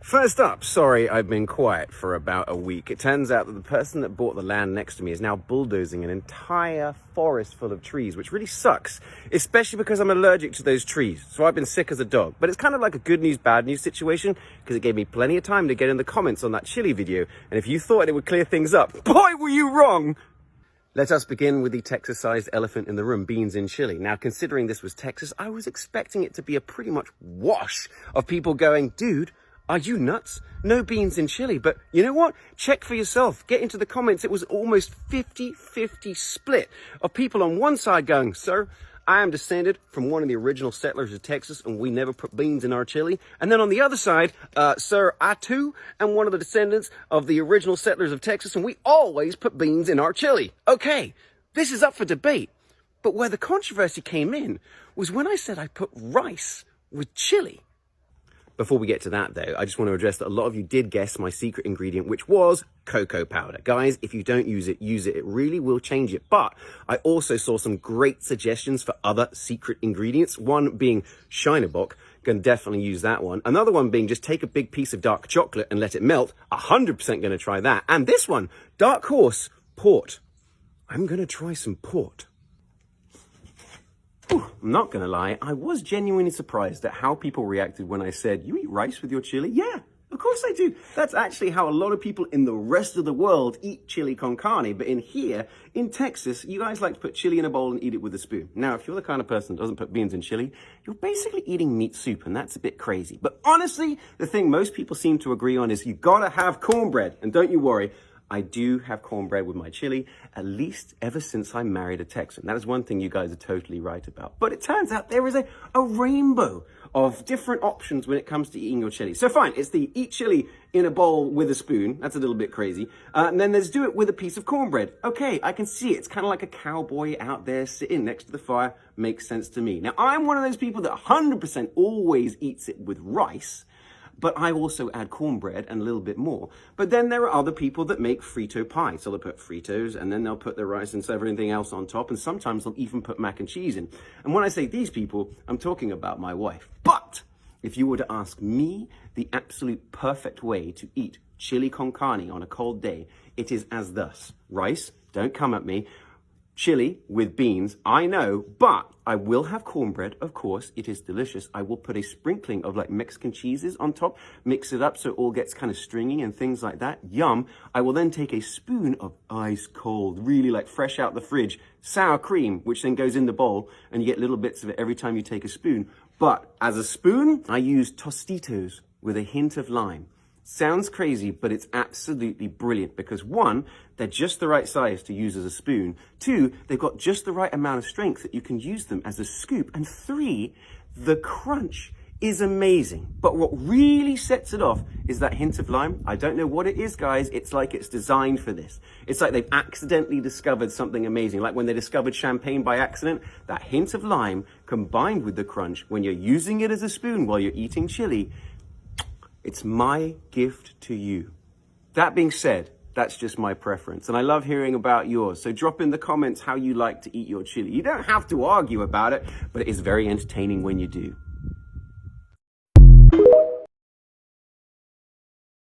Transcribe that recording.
First up, sorry I've been quiet for about a week. It turns out that the person that bought the land next to me is now bulldozing an entire forest full of trees, which really sucks, especially because I'm allergic to those trees. So I've been sick as a dog. But it's kind of like a good news, bad news situation because it gave me plenty of time to get in the comments on that chili video. And if you thought it would clear things up, boy, were you wrong! Let us begin with the Texas-sized elephant in the room, beans in chili. Now, considering this was Texas, I was expecting it to be a pretty much wash of people going, dude, are you nuts? No beans in chili. But you know what? Check for yourself. Get into the comments. It was almost 50-50 split of people on one side going, sir, I am descended from one of the original settlers of Texas and we never put beans in our chili. And then on the other side, sir, I too am one of the descendants of the original settlers of Texas and we always put beans in our chili. Okay, this is up for debate. But where the controversy came in was when I said I put rice with chili. Before we get to that, though, I just want to address that a lot of you did guess my secret ingredient, which was cocoa powder. Guys, if you don't use it, use it. It really will change it. But I also saw some great suggestions for other secret ingredients. One being Shinerbach. Going to definitely use that one. Another one being just take a big piece of dark chocolate and let it melt. 100% going to try that. And this one, Dark Horse Port. I'm going to try some port. Ooh, I'm not going to lie, I was genuinely surprised at how people reacted when I said, you eat rice with your chili? Yeah, of course I do. That's actually how a lot of people in the rest of the world eat chili con carne. But in here, in Texas, you guys like to put chili in a bowl and eat it with a spoon. Now, if you're the kind of person that doesn't put beans in chili, you're basically eating meat soup, and that's a bit crazy. But honestly, the thing most people seem to agree on is you gotta have cornbread. And don't you worry, I do have cornbread with my chili, at least ever since I married a Texan. That is one thing you guys are totally right about. But it turns out there is a rainbow of different options when it comes to eating your chili. So fine, it's the eat chili in a bowl with a spoon. That's a little bit crazy. And then there's do it with a piece of cornbread. Okay, I can see it. It's kind of like a cowboy out there sitting next to the fire. Makes sense to me. Now, I'm one of those people that 100% always eats it with rice. But I also add cornbread and a little bit more. But then there are other people that make Frito pie. So they'll put Fritos and then they'll put their rice and everything else on top. And sometimes they'll even put mac and cheese in. And when I say these people, I'm talking about my wife. But if you were to ask me the absolute perfect way to eat chili con carne on a cold day, it is as thus. Rice, don't come at me. Chili with beans, I know, but I will have cornbread, of course, it is delicious. I will put a sprinkling of like Mexican cheeses on top, mix it up so it all gets kind of stringy and things like that. Yum. I will then take a spoon of ice cold, really like fresh out the fridge, sour cream, which then goes in the bowl and you get little bits of it every time you take a spoon. But as a spoon, I use Tostitos with a hint of lime. Sounds crazy, but it's absolutely brilliant because one, they're just the right size to use as a spoon. Two, they've got just the right amount of strength that you can use them as a scoop. And three, the crunch is amazing. But what really sets it off is that hint of lime. I don't know what it is, guys. It's like it's designed for this. It's like they've accidentally discovered something amazing. Like when they discovered champagne by accident, that hint of lime combined with the crunch, when you're using it as a spoon while you're eating chili, it's my gift to you. That being said, that's just my preference. And I love hearing about yours. So drop in the comments how you like to eat your chili. You don't have to argue about it, but it is very entertaining when you do.